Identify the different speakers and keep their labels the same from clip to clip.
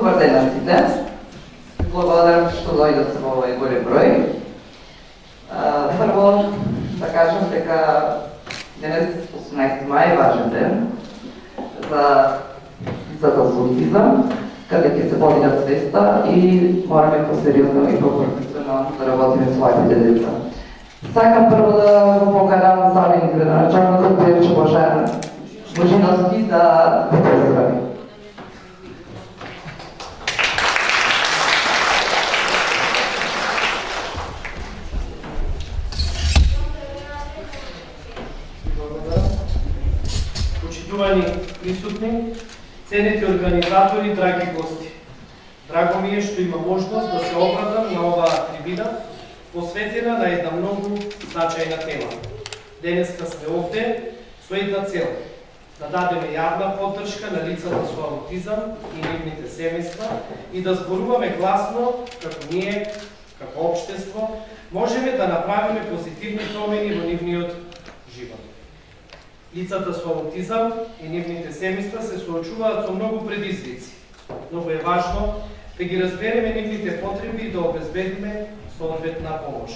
Speaker 1: Добар ден на сите. Благодарам што дојдовте во овој голем број. Прво да кажам дека денес 18 мај е важен ден за лицата со аутизам, каде ќе се подига свеста и мораме посериозно и професионално да работиме со оваквите деца. Сакам прво да го поканам самиот градоначалникот Певчо Божиновски да го поздрави.
Speaker 2: Почитувани присутни, ценети организатори, драги гости. Драго ми е што има можност да се обрадам на оваа трибина, посветена на една многу значајна тема. Денеска сме овде со една цел – да дадеме јавна поддршка на лицата со аутизам и нивните семејства и да зборуваме гласно како ние, како општество, можеме да направиме позитивни промени во нивниот живот. Лицата со аутизам и нивните семејства се соочуваат со многу предизвици. Многу е важно да ги разбереме нивните потреби и да обезбедиме соодветна помош.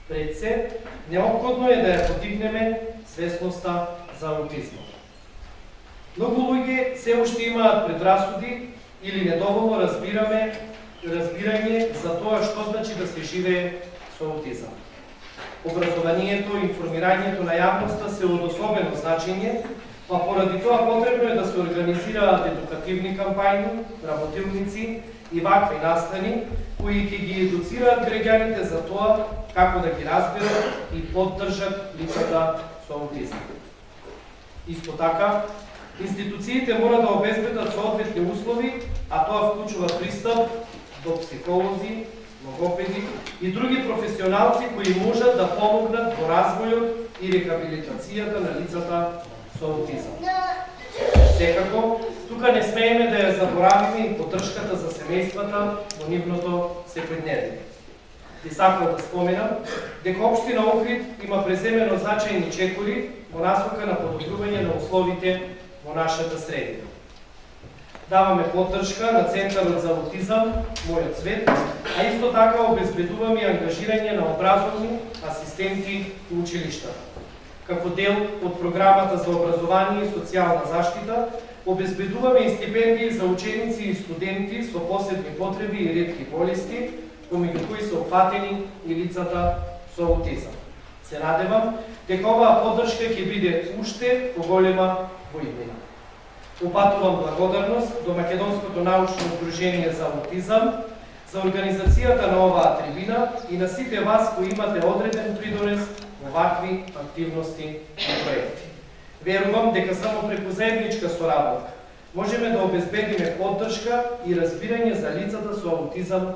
Speaker 2: Пред се, неопходно е да ја подигнеме свесноста за аутизмот. Многу луѓе се уште имаат предрасуди или недоволно разбирање за тоа што значи да се живее со аутизам. Образованието и информирањето на јавноста се од особено значење, па поради тоа потребно е да се организираат едукативни кампањи, работилници и вакви настани, кои ќе ги едуцираат граѓаните за тоа како да ги разберат и поддржат лицата со аутизам. Исто така, институциите мора да обезбедат соодветни услови, а тоа вклучува пристап до психолози, логопеди и други професионалци кои можат да помогнат во развојот и рехабилитацијата на лицата со аутизам. Секако, тука не смееме да ја заборавиме и поддршката за семејствата во нивното секојдневие. И сакам да споменам дека општина Охрид има преземено значајни чекори во насока на подобрување на условите во нашата средина. Даваме поддршка на Центарот за аутизам Мојот свет, а исто така обезбедуваме и ангажирање на образовни асистенти и училиштата. Како дел од програмата за образование и социјална заштита, обезбедуваме и стипендии за ученици и студенти со посебни потреби и ретки болести, помеѓу кои се опфатени и лицата со аутизам. Се надевам дека оваа поддршка ќе биде уште поголема во иднина. Упатувам благодарност до Македонското научно здружение за аутизам за организацијата на оваа трибина и на сите вас кои имате одреден придонес во вакви активности и проекти. Верувам дека само преку заедничка соработка можеме да обезбедиме поддршка и разбирање за лицата со аутизам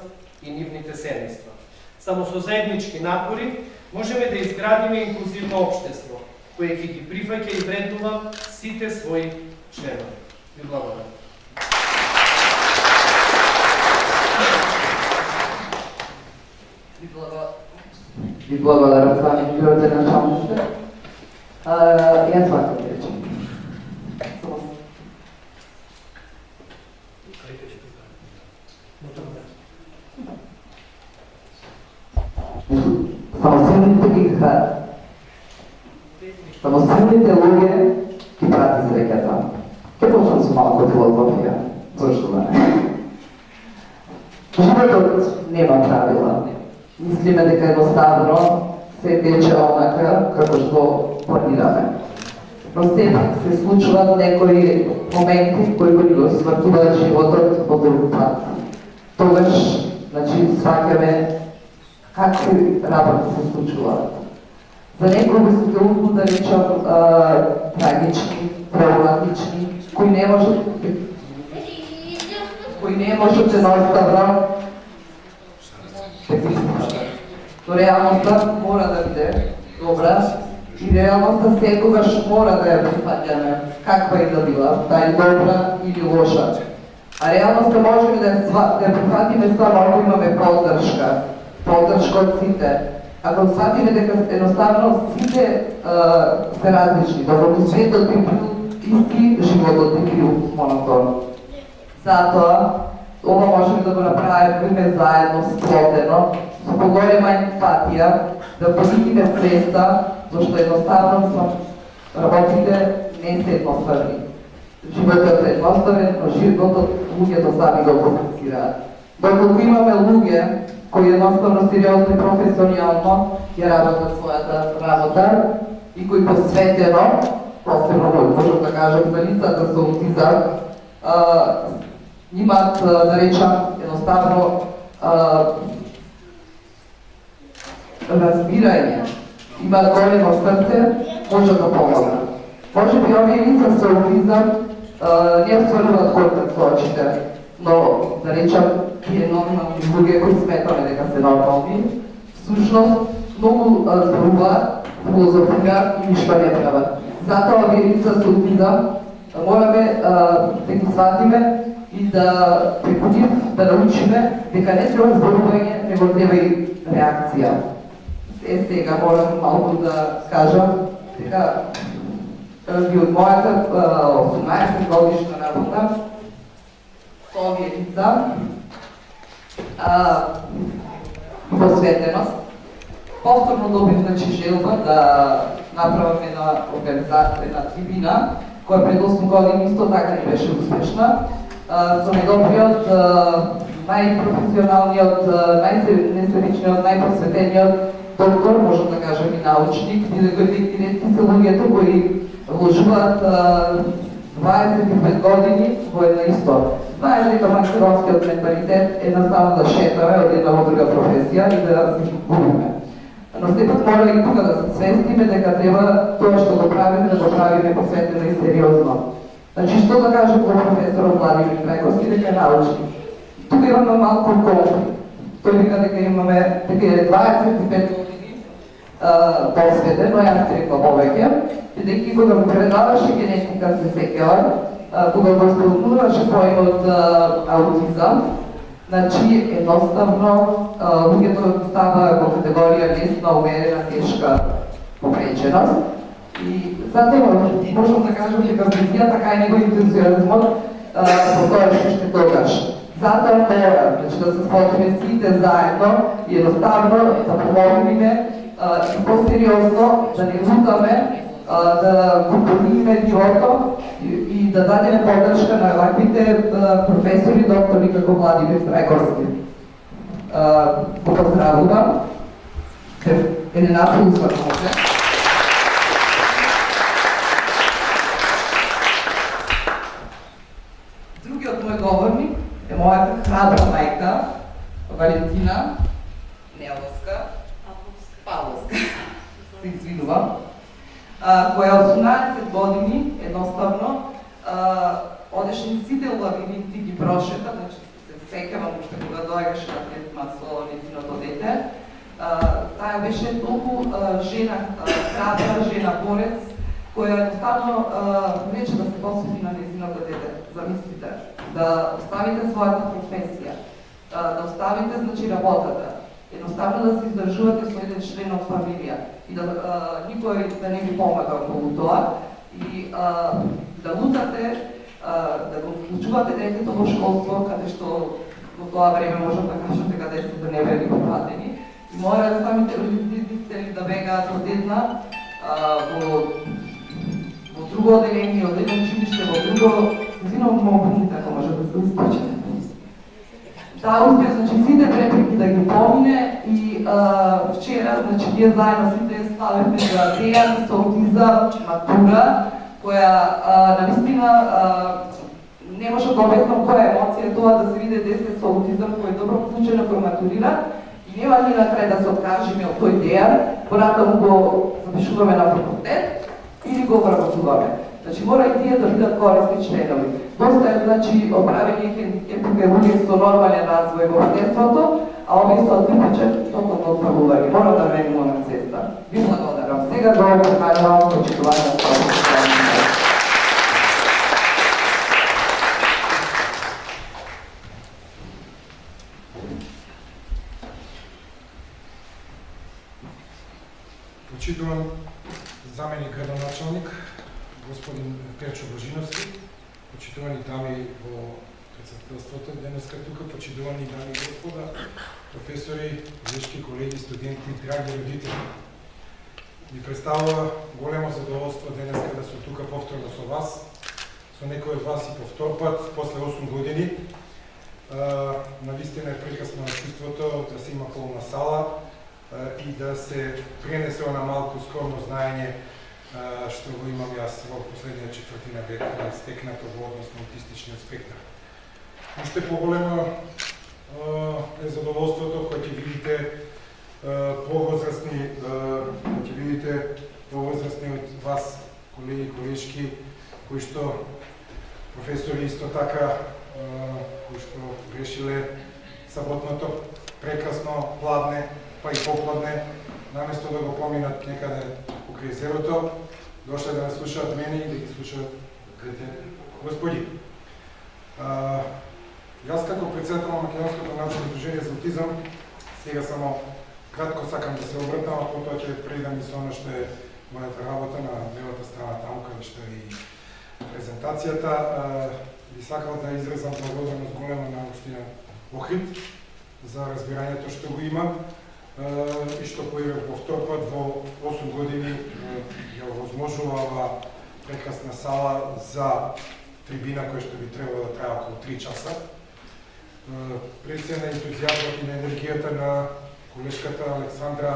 Speaker 2: и нивните семејства. Само со заеднички напори можеме да изградиме инклузивно општество, кое ќе ги прифаќа и вреднува сите своји членови. Ви благодарам.
Speaker 1: Ви благодарам за милиорите на началниците. Јас сакам да речем. Само силните ги хара. Само силните луѓе ги прати среќата. Ке почнам со малко филозофија. Зошто да не? Животот нема правила. Мислиме дека едноставно се тече онака како што планираме. Но сепак се случуваат некои моменти кои го свртуваат животот во друг пат. Тогаш, сваќаме какви работи се случуваат. За некои би се трудно да речам трагични, травматични, кои не можат едноставно но реалноста мора да биде добра и реалноста секогаш мора да ја прифаќаме, каква и да била, дали добра или лоша. А реалноста можеме да ја прифатиме само ако имаме поддршка од сите. Ако сватиме дека едноставно сите се различни, доколку светот би бил исти, животот би бил монотон. Затоа ова можеме да го направиме заедно, сплотено, со поголема емпатија, да подигнеме свеста, зашто едноставно работите не се едноставни. Животот е едноставен, но животот луѓето сами го компlicираат. Доколку имаме луѓе кои едноставно сериозно и професионално ја работат својата работа и кои посветено, посебно можам да кажам за лицата со аутизам, имаат, да речам, едноставно разбирање, имаат големо срце, може да помогнат. Може би овие лица со аутизам не отворуваат контакт со очите, но, да речам, тие нормални луѓе кои сметаме дека се нормални, всушност многу зборуваат, филозофираат и ништо не прават. Затоа овие лица со аутизам мораме да ги сватиме и да преку нив да научиме дека не треба зборување, него треба и реакција. Сега морам малку да кажам дека и од мојата 18 годишна работа со овие лица и посветеност, повторно добив желба да направам една организација, една трибина, која пред 8 години исто така не беше успешна, со најдобриот, најпрофесионалниот, најнесеричниот, најпросветениот доктор, можам да кажам и научник, бидејќи ретки се луѓето кои вложуваат 25 години во едно исто. Знаеш дека македонскиот менталитет е едноставно да шетаме од една во друга професија и да се губиме. Но сепак мора и тука да се свестиме дека треба тоа што го правиме, да го правиме посветено и сериозно. Значи, што да кажем во професорот Владимир Крајковски, дека е научник. Тука имаме малку конфликт. Тој вика дека имаме, дека е 25 години посветен, но јас ти рекла повеќе, бидејќи кога го предаваше генетика се сеќава, кога го спомнуваше поемот аутизам, значи едноставно луѓето става во категорија лесна, умерена, тешка повреđеност. И затоа можам да кажам дека визијата кај него ентузијазмот по тоа што ще тогаш. Затоа мора, значи да се спотиме сите заедно и едноставно да помогнеме и по-сериозно да не лутаме, да го подигнеме нивото и да дадеме поддршка на ваквите професори, доктори како Владимир Крајковски. Го поздравувам. Елена Пулсва може. Другиот мој говорник е мојата храбра мајка, Валентина Павловска, се извинувам, која 18 години едноставно одеше низ сите лавините ги прошета, значи се сеќавам уште кога доаѓаше на третман со незиното дете. Таа беше толку жена, храбра, жена борец, која едноставно рече да се посвети на незиното дете. Замислите, да оставите својата професија, да оставите, значи, работата, едноставно да се издржувате со еден член од фамилија и да никој да не ви помага околу тоа и да лутате, да го вклучувате детето во школство, каде што во тоа време можам да кажам дека децата не беа прифатени и мора самите родители да бегаат од една во друго оделение, од едно училиште во друго, извинувам многу така може да се успече. Да, успеа, значи, сите препреки да ги помине и вчера, значи, ние заедно сите ставивме за дејан со аутизам матура, која навистина не може да обяснам која емоција тоа да се види дете со аутизам кој е добро вклучено, кој матурира и нема ни на крај да се откажеме од тој дејан, понатаму го запишуваме на факултет или го вработуваме. Значи, мора и тие да бидат корисни членови. Доста е, значи, оправени хендикепи луѓе со нормален развој во детството, а овие со типичен тотално отпрвување. Мора да менуваме цеста. Ви благодарам. Сега го поканувам почитување на това.
Speaker 3: Почитувам заменик градоначалник, господин Печо Божиновски, почитувани дами во председателството. Денеска тука, почитувани дами и господа, професори, колежки, колеги, студенти, драги родители. Ми представува големо задоволство денеска да сум тука повторно со вас, со некој од вас и по втор пат, после 8 години. Навистина е прекрасно чувството да се има полна сала и да се пренесе она малку скромно знаење што го имам јас во последниот четвртина век стекнато во однос на аутистичниот спектар. Уште поголемо е задоволството кога ќе видите повозрастни од вас, колеги и колешки, кои што професори исто така, кои што решиле саботното прекрасно пладне, па и попладне, наместо да го поминат некаде покрај езерото, дошле да ме слушаат мене и да ги слушаат двете господи. Јас како председател на Македонското научно движение за аутизам, сега само кратко сакам да се обратам, а потоа ќе преидам и со она што е мојата работа на левата страна таму, каде што е и презентацијата. Би сакал да изразам благодарност голема на општина Охрид за разбирањето што го има и што појавил по втор пат во 8 години ја возможува ова прекрасна сала за трибина која што би требало да трае околу 3 часа. Пред се на ентузијазмот и на енергијата на колешката Александра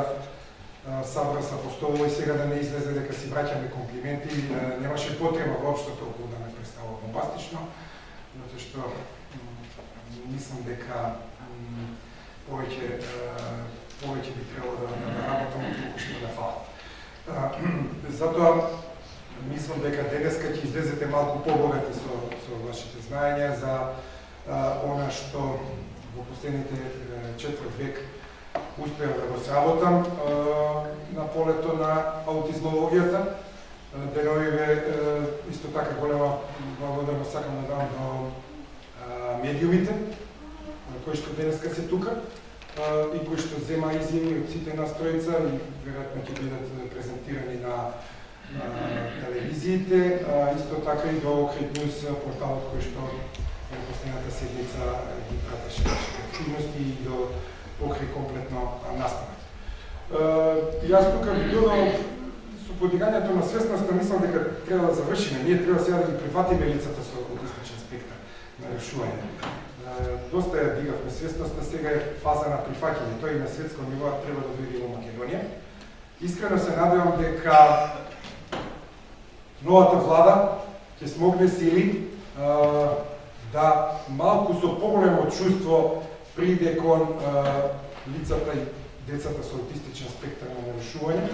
Speaker 3: Сабрас Апостолова и сега да не излезе дека си враќаме комплименти, немаше потреба воопшто толку да ме представува бомбастично, затоа што мислам дека повеќе би требало да работам од толку што да фала. Затоа мислам дека денеска ќе излезете малку побогати со вашите знаења за она што во последните четврт век успеав да го сработам на полето на аутизмологијата. Деновиве исто така голема благодарност сакам да дам до медиумите, кои што денеска се тука и кои што зема изјави од сите нас тројца и веројатно ќе бидат презентирани на телевизиите, исто така и до Охрид Ньюс порталот кој што во последната седмица ги пратеше нашите активности и до Охрид комплетно настанат. Јас тука бидувам со подигањето на свесноста, мислам дека треба да завршиме. Ние треба сега да ги прифатиме лицата со аутистичен спектар на решување. Доста ја дигавме свесноста, сега е фаза на прифаќање. Тој и на светско ниво треба да дојде во Македонија. Искрено се надевам дека новата влада ќе смогне сили да малку со поголемо чувство приде кон лицата и децата со аутистичен спектар на нарушување,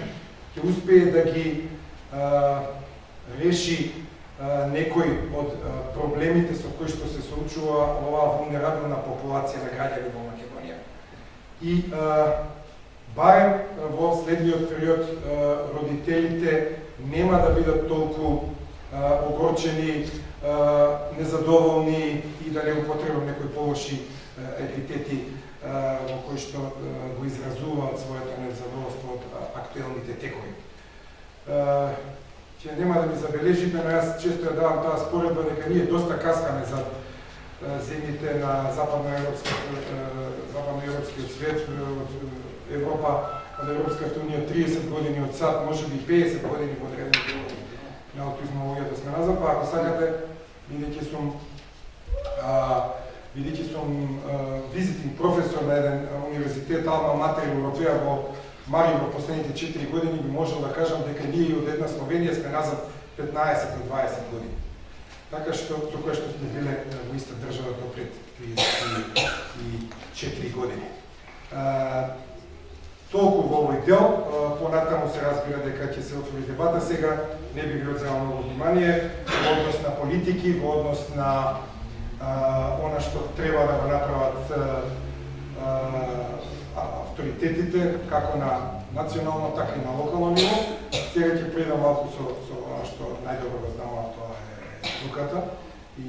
Speaker 3: ќе успее да ги реши некои од проблемите со кои што се соочува оваа вулнерабилна популација на граѓани во Македонија. И барем во следниот период родителите нема да бидат толку огорчени, незадоволни и да не употребам некои полоши епитети во кои што го изразуваат своето незадоволство од актуелните текови. Ќе нема да ми забележите, но јас често ја давам таа споредба дека ние доста каскаме за земјите на западноевропскиот свет, од Европа, од Европската унија 30 години од сад, може би 50 години во древни делови на аутизмологијата сме назад, па ако сакате, бидејќи сум визитинг професор на еден универзитет Алма Матер Европеја во Марибор последните 4 години, би можел да кажам дека ние од една Словенија сме назад 15 до 20 години. Така што со која што сме биле во иста држава до пред 34 години. Толку во овој дел, понатаму се разбира дека ќе се отвори дебата, сега не би ви одземал многу внимание во однос на политики, во однос на она што треба да го направат авторитетите, како на национално, така и на локално ниво. Сега ќе предам малку со она што најдобро го знам, а тоа е науката и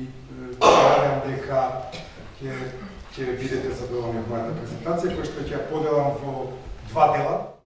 Speaker 3: надевам дека ќе бидете задоволни од мојата презентација, која што ќе ја поделам во два дела.